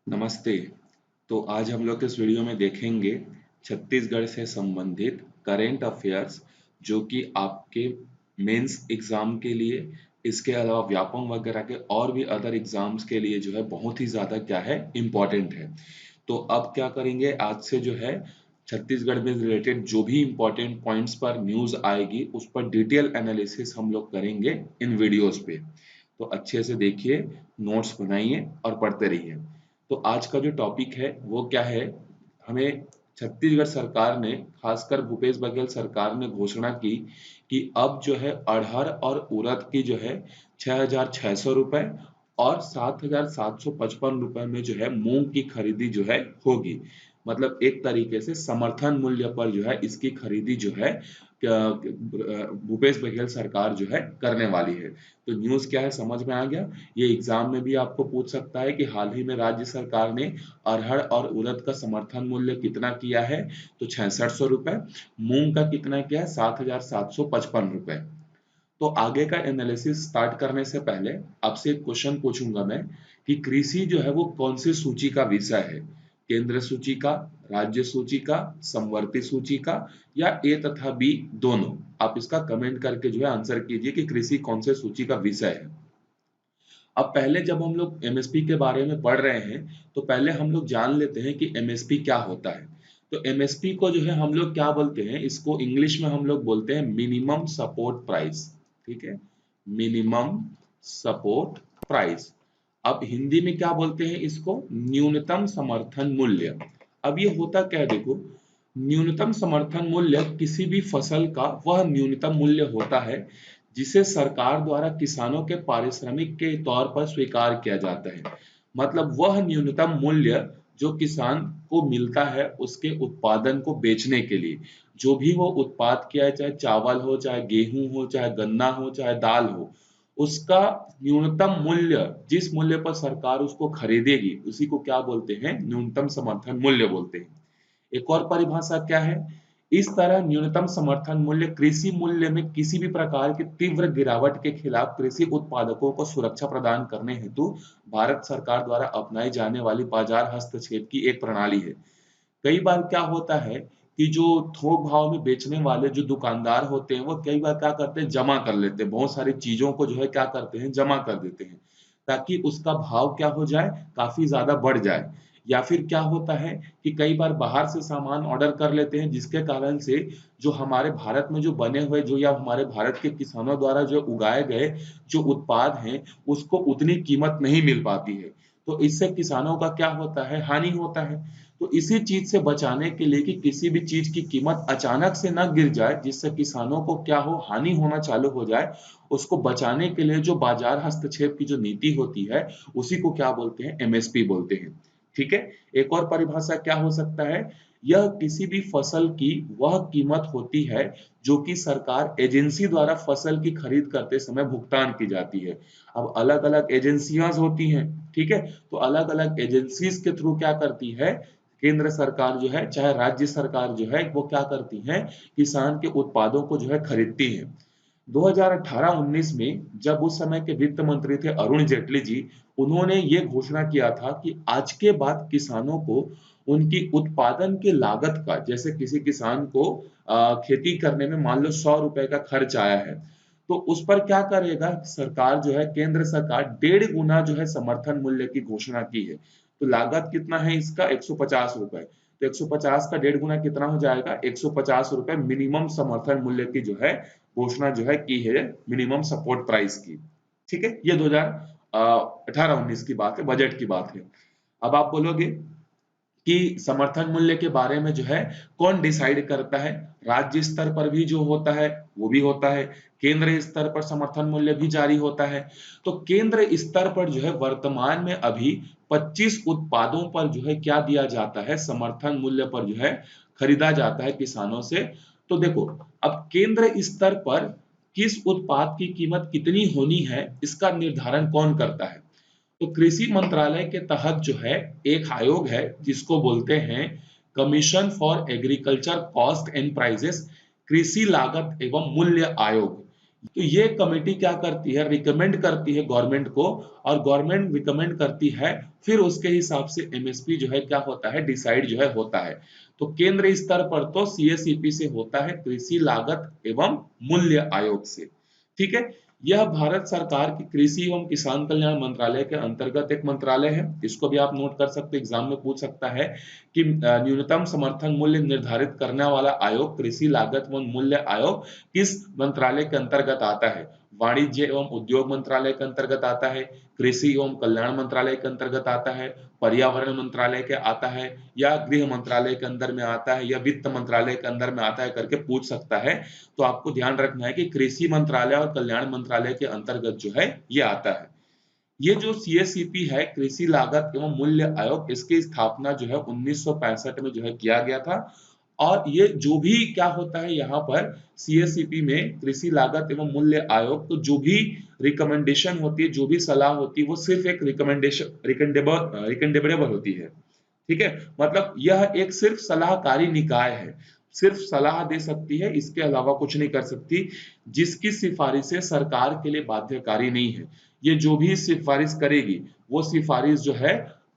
नमस्ते। तो आज हम लोग इस वीडियो में देखेंगे छत्तीसगढ़ से संबंधित करेंट अफेयर्स जो कि आपके मेंस एग्जाम के लिए, इसके अलावा व्यापम वगैरह के और भी अदर एग्जाम्स के लिए जो है बहुत ही ज़्यादा क्या है इम्पोर्टेंट है। तो अब क्या करेंगे, आज से जो है छत्तीसगढ़ में रिलेटेड जो भी इम्पोर्टेंट पॉइंट्स पर न्यूज़ आएगी उस पर डिटेल एनालिसिस हम लोग करेंगे इन वीडियोस पे। तो अच्छे से देखिए, नोट्स बनाइए और पढ़ते रहिए। तो आज का जो टॉपिक है वो क्या है, हमें छत्तीसगढ़ सरकार ने, खासकर भूपेश बघेल सरकार ने घोषणा की कि अब जो है अड़हर और उड़द की जो है 6,600 रुपए और 7,755 रुपए में जो है मूंग की खरीदी जो है होगी। मतलब एक तरीके से समर्थन मूल्य पर जो है इसकी खरीदी जो है भूपेश बघेल सरकार जो है करने वाली है। तो न्यूज़ क्या है समझ में आ गया। ये एग्जाम में भी आपको पूछ सकता है कि हाल ही में राज्य सरकार ने अरहर और उड़द का समर्थन मूल्य कितना किया है, तो 6600 रुपए। मूंग का कितना किया है, 7,755 रुपए। तो आगे का एनालिसिस स्टार्ट करने से पहले आपसे एक क्वेश्चन पूछूंगा मैं कि कृषि जो है वो कौन सी सूची का विषय है, केंद्र सूची का, राज्य सूची का, समवर्ती सूची का, या ए तथा बी दोनों। आप इसका कमेंट करके जो है आंसर कीजिए कि कृषि कौन से सूची का विषय है। अब पहले जब हम लोग एमएसपी के बारे में पढ़ रहे हैं तो पहले हम लोग जान लेते हैं कि एमएसपी क्या होता है। तो एमएसपी को जो है हम लोग क्या बोलते हैं, इसको इंग्लिश में हम लोग बोलते हैं मिनिमम सपोर्ट प्राइस। ठीक है, मिनिमम सपोर्ट प्राइस। अब हिंदी में क्या बोलते हैं इसको, न्यूनतम समर्थन मूल्य। अब ये होता क्या है देखो, न्यूनतम समर्थन मूल्य किसी भी फसल का वह न्यूनतम मूल्य होता है जिसे सरकार द्वारा किसानों के पारिश्रमिक के तौर पर स्वीकार किया जाता है। मतलब वह न्यूनतम मूल्य जो किसान को मिलता है उसके उत्पादन को बेचने के लिए, जो भी वो उत्पाद किया है, चाहे चावल हो, चाहे गेहूं हो, चाहे गन्ना हो, चाहे दाल हो, उसका न्यूनतम मूल्य, जिस मूल्य पर सरकार उसको खरीदेगी उसी को क्या बोलते हैं, न्यूनतम समर्थन मूल्य बोलते हैं। एक और परिभाषा क्या है, इस तरह न्यूनतम समर्थन मूल्य कृषि मूल्य में किसी भी प्रकार की तीव्र गिरावट के खिलाफ कृषि उत्पादकों को सुरक्षा प्रदान करने हेतु भारत सरकार द्वारा अपनाई जाने वाली बाजार हस्तक्षेप की एक प्रणाली है। कई बार क्या होता है कि जो थोक भाव में बेचने वाले जो दुकानदार होते हैं वो कई बार क्या करते हैं, जमा कर लेते हैं, बहुत सारी चीजों को जो है क्या करते हैं, जमा कर देते हैं, ताकि उसका भाव क्या हो जाए, काफी ज्यादा बढ़ जाए। या फिर क्या होता है कि कई बार बाहर से सामान ऑर्डर कर लेते हैं जिसके कारण से जो हमारे भारत में जो बने हुए जो, या हमारे भारत के किसानों द्वारा जो उगाए गए जो उत्पाद हैं उसको उतनी कीमत नहीं मिल पाती है। तो इससे किसानों का क्या होता है, हानि होता है। तो इसी चीज से बचाने के लिए कि किसी भी चीज की कीमत अचानक से ना गिर जाए जिससे किसानों को क्या हो, हानि होना चालू हो जाए, उसको बचाने के लिए जो बाजार हस्तक्षेप की जो नीति होती है उसी को क्या बोलते हैं, एमएसपी बोलते हैं। ठीक है। एक और परिभाषा क्या हो सकता है, यह किसी भी फसल की वह कीमत होती है जो कि सरकार एजेंसी द्वारा फसल की खरीद करते समय भुगतान की जाती है। अब अलग अलग एजेंसियां होती हैं, ठीक है, तो अलग अलग एजेंसीज के थ्रू क्या करती है, केंद्र सरकार जो है चाहे राज्य सरकार जो है वो क्या करती है, किसान के उत्पादों को जो है खरीदती है। 2018-19 में जब उस समय के वित्त मंत्री थे अरुण जेटली जी, उन्होंने ये घोषणा किया था कि आज के बाद किसानों को उनकी उत्पादन की लागत का, जैसे किसी किसान को खेती करने में मान लो 100 रुपए का खर्च आया है, तो उस पर क्या करेगा सरकार जो है, केंद्र सरकार 1.5 गुना जो है समर्थन मूल्य की घोषणा की है। तो लागत कितना है इसका, 150 रुपए। तो 150 का 1.5 गुना कितना हो जाएगा, 150 रुपए मिनिमम समर्थन मूल्य की जो है घोषणा जो है की है, मिनिमम सपोर्ट प्राइस की। ठीक है, ये 2018-19 की बात है, बजट की बात है। अब आप बोलोगे कि समर्थन मूल्य के बारे में जो है कौन डिसाइड करता है, राज्य स्तर पर भी जो होता है वो भी होता है, केंद्र स्तर पर समर्थन मूल्य भी जारी होता है। तो केंद्र स्तर पर जो है वर्तमान में अभी 25 उत्पादों पर जो है क्या दिया जाता है, समर्थन मूल्य पर जो है खरीदा जाता है किसानों से। तो देखो, अब केंद्र स्तर पर किस उत्पाद की कीमत कितनी होनी है इसका निर्धारण कौन करता है, तो कृषि मंत्रालय के तहत जो है एक आयोग है जिसको बोलते हैं commission for agriculture cost and prices, कृषि लागत एवं मूल्य आयोग। तो ये कमेटी क्या करती है, रिकमेंड करती है गवर्नमेंट को, और गवर्नमेंट रिकमेंड करती है, फिर उसके हिसाब से एमएसपी जो है क्या होता है, डिसाइड जो है होता है। तो केंद्र स्तर पर तो सीएसईपी से होता है, कृषि लागत एवं मूल्य आयोग से। ठीक है। यह भारत सरकार की कृषि एवं किसान कल्याण मंत्रालय के अंतर्गत एक मंत्रालय है। इसको भी आप नोट कर सकते, एग्जाम में पूछ सकता है कि न्यूनतम समर्थन मूल्य निर्धारित करने वाला आयोग, कृषि लागत एवं मूल्य आयोग, किस मंत्रालय के अंतर्गत आता है। वाणिज्य एवं उद्योग मंत्रालय के अंतर्गत आता है, कृषि एवं कल्याण मंत्रालय के अंतर्गत आता है, पर्यावरण मंत्रालय के आता है, या गृह मंत्रालय के अंदर में आता है, या वित्त मंत्रालय के अंदर में आता है करके पूछ सकता है। तो आपको ध्यान रखना है कि कृषि मंत्रालय और कल्याण मंत्रालय के अंतर्गत जो है ये आता है। ये जो सीएसईपी है, कृषि लागत एवं मूल्य आयोग, इसकी स्थापना जो है 1965 में जो है किया गया था। और ये जो भी क्या होता है यहाँ पर सीएसईपी में, कृषि लागत एवं मूल्य आयोग, तो जो भी रिकमेंडेशन होती है, जो भी सलाह होती है, वो सिर्फ एक रिकमेंडेशन रिकमेंडेबल होती है। ठीक है। मतलब यह एक सिर्फ सलाहकारी निकाय है, सिर्फ सलाह दे सकती है, इसके अलावा कुछ नहीं कर सकती, जिसकी सिफारिशें सरकार के लिए बाध्यकारी नहीं है। ये जो भी सिफारिश करेगी, वो सिफारिश जो है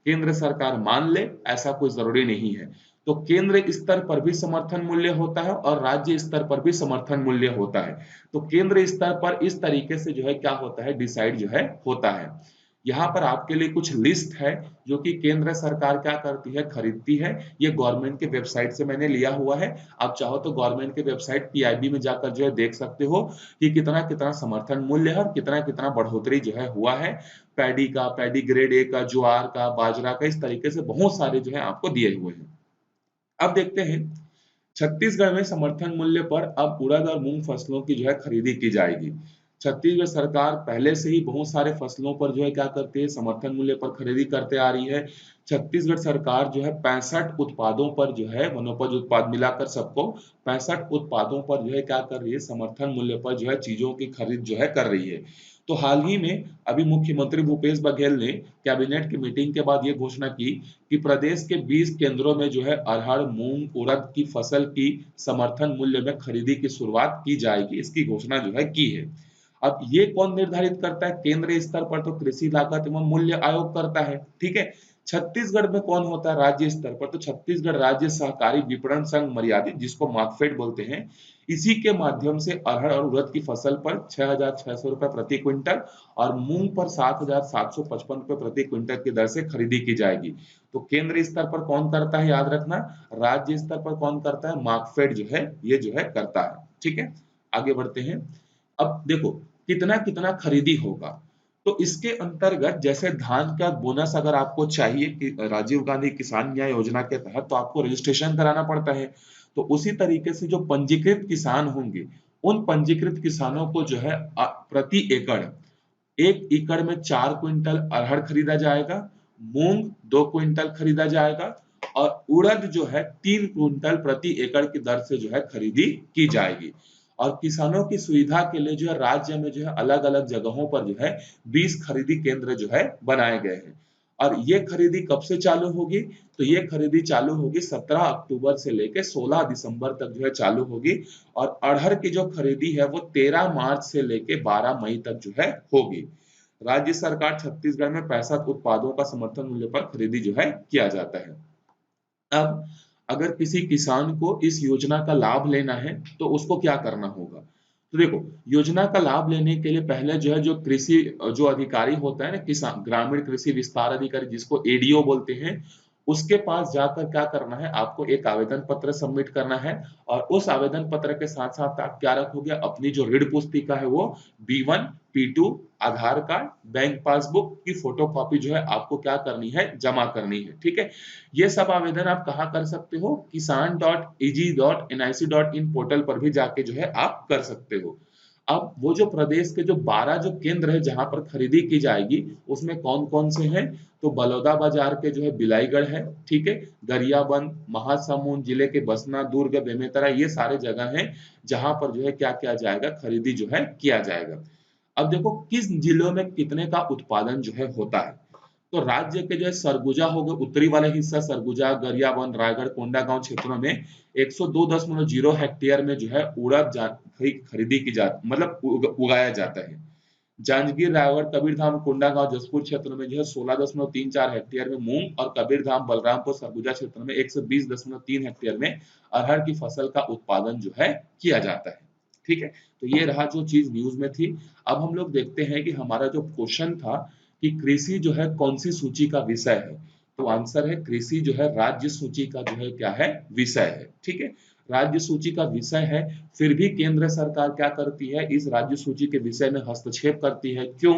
केंद्र सरकार मान ले, ऐसा कोई जरूरी नहीं है। तो केंद्र स्तर पर भी समर्थन मूल्य होता है और राज्य स्तर पर भी समर्थन मूल्य होता है। तो केंद्र स्तर पर इस तरीके से जो है क्या होता है, डिसाइड जो है होता है। यहाँ पर आपके लिए कुछ लिस्ट है जो कि केंद्र सरकार क्या करती है, खरीदती है। ये गवर्नमेंट के वेबसाइट से मैंने लिया हुआ है। आप चाहो तो गवर्नमेंट के वेबसाइट पीआईबी में जाकर जो है देख सकते हो कि कितना कितना समर्थन मूल्य है और कितना कितना बढ़ोतरी जो है हुआ है। पैडी का, पैडी ग्रेड ए का, ज्वार का, बाजरा का, इस तरीके से बहुत सारे जो है आपको दिए हुए हैं। अब देखते हैं, छत्तीसगढ़ में समर्थन मूल्य पर अब उड़द और मूंग फसलों की जो है खरीदी की जाएगी। छत्तीसगढ़ सरकार पहले से ही बहुत सारे फसलों पर जो है क्या करती है, समर्थन मूल्य पर खरीदी करते आ रही है। छत्तीसगढ़ सरकार जो है 65 उत्पादों पर जो है, वनोपज उत्पाद मिलाकर सबको 65 उत्पादों पर जो है क्या कर रही है, समर्थन मूल्य पर जो है चीजों की खरीद जो है कर रही है। तो हाल ही में अभी मुख्यमंत्री भूपेश बघेल ने कैबिनेट की मीटिंग के बाद ये घोषणा की कि प्रदेश के 20 केंद्रों में जो है अरहर, मूंग, उड़द की फसल की समर्थन मूल्य में खरीदी की शुरुआत की जाएगी, इसकी घोषणा जो है की है। अब ये कौन निर्धारित करता है, केंद्रीय स्तर पर तो कृषि लागत एवं मूल्य आयोग करता है। ठीक है। छत्तीसगढ़ में कौन होता है, राज्य स्तर पर, तो छत्तीसगढ़ राज्य सहकारी विपणन संघ मर्यादित, जिसको मार्कफेड बोलते हैं, इसी के माध्यम से अरहर और उड़द की फसल पर 6,600 रुपए प्रति क्विंटल और मूंग पर 7,755 रुपए प्रति क्विंटल की दर से खरीदी की जाएगी। तो केंद्र स्तर पर कौन करता है, याद रखना, राज्य स्तर पर कौन करता है, मार्कफेड जो है ये जो है करता है। ठीक है। आगे बढ़ते हैं। अब देखो कितना कितना खरीदी होगा। तो इसके अंतर्गत जैसे धान का बोनस अगर आपको चाहिए कि राजीव गांधी किसान न्याय योजना के तहत, तो आपको रजिस्ट्रेशन कराना पड़ता है। तो उसी तरीके से जो पंजीकृत किसान होंगे, उन पंजीकृत किसानों को जो है प्रति एकड़, 1 एकड़ में 4 क्विंटल अरहर खरीदा जाएगा, मूंग 2 क्विंटल खरीदा जाएगा, और उड़द जो है 3 क्विंटल प्रति एकड़ की दर से जो है खरीदी की जाएगी। और किसानों की सुविधा के लिए जो है राज्य में जो है अलग अलग जगहों पर जो है 20 खरीदी केंद्र जो है बनाए गए हैं। और ये खरीदी कब से चालू होगी, तो ये खरीदी चालू होगी 17 अक्टूबर से लेकर 16 दिसंबर तक जो है चालू होगी। और अरहर की जो खरीदी है वो 13 मार्च से लेकर 12 मई तक जो है होगी। राज्य सरकार छत्तीसगढ़ में 65 उत्पादों का समर्थन मूल्य पर खरीदी जो है किया जाता है। अब अगर किसी किसान को इस योजना का लाभ लेना है तो उसको क्या करना होगा। तो देखो, योजना का लाभ लेने के लिए पहले जो है, जो कृषि जो अधिकारी होता है ना, किसान ग्रामीण कृषि विस्तार अधिकारी, जिसको एडीओ बोलते हैं, उसके पास जाकर क्या करना है, आपको एक आवेदन पत्र सबमिट करना है। और उस आवेदन पत्र के साथ साथ आप क्या रखोगे, अपनी जो ऋण पुस्तिका है वो B1, P2, आधार कार्ड, बैंक पासबुक की फोटो कॉपी जो है आपको क्या करनी है, जमा करनी है। ठीक है। ये सब आवेदन आप कहाँ कर सकते हो, kisan.eg.nic.in पोर्टल पर भी जाके जो है आप कर सकते हो। अब वो जो प्रदेश के जो 12 जो केंद्र है जहां पर खरीदी की जाएगी, उसमें कौन कौन से हैं, तो बलौदा बाजार के जो है बिलाईगढ़ है, ठीक है, गरियाबंद, महासमुंद जिले के बसना, दुर्ग, बेमेतरा, ये सारे जगह हैं जहां पर जो है क्या किया जाएगा, खरीदी जो है किया जाएगा। अब देखो किस जिलों में कितने का उत्पादन जो है होता है। तो राज्य के जो है सरगुजा हो गए, उत्तरी वाले हिस्सा सरगुजा, गरियाबंद, रायगढ़, कोंडागांव क्षेत्रों में 102.0 हेक्टेयर में जो है उड़द खरीदी की जा मतलब उगाया जाता है। जांजगीर, रायगढ़, कबीरधाम, कोंडागांव, जसपुर क्षेत्र में जो है 16.34 हेक्टेयर में मूंग और कबीरधाम, बलरामपुर, सरगुजा क्षेत्र में 120.3 हेक्टेयर में अरहर की फसल का उत्पादन जो है किया जाता है। ठीक है, तो ये रहा जो चीज न्यूज में थी। अब हम लोग देखते हैं कि हमारा जो क्वेश्चन था कि कृषि जो है कौन सी सूची का विषय है, तो आंसर है कृषि जो है राज्य सूची का जो है क्या है, विषय है। ठीक है, राज्य सूची का विषय है, फिर भी केंद्र सरकार क्या करती है, इस राज्य सूची के विषय में हस्तक्षेप करती है। क्यों?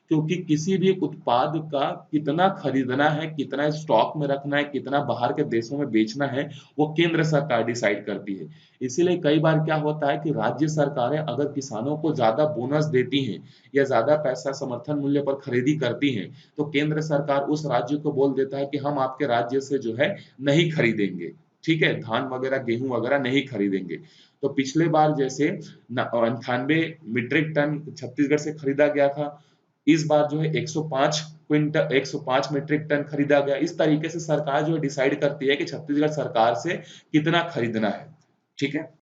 क्योंकि किसी भी उत्पाद का कितना खरीदना है, कितना स्टॉक में रखना है, कितना बाहर के देशों में बेचना है, वो केंद्र सरकार डिसाइड करती है। इसीलिए कई बार क्या होता है कि राज्य सरकारें अगर किसानों को ज्यादा बोनस देती हैं या ज्यादा पैसा समर्थन मूल्य पर खरीदी करती हैं, तो केंद्र सरकार उस राज्य को बोल देता है कि हम आपके राज्य से जो है नहीं खरीदेंगे। ठीक है, धान वगैरह, गेहूं वगैरह नहीं खरीदेंगे। तो पिछले बार जैसे 98 मीट्रिक टन छत्तीसगढ़ से खरीदा गया था, इस बार जो है 105 मीट्रिक टन खरीदा गया। इस तरीके से सरकार जो है डिसाइड करती है कि छत्तीसगढ़ सरकार से कितना खरीदना है। ठीक है।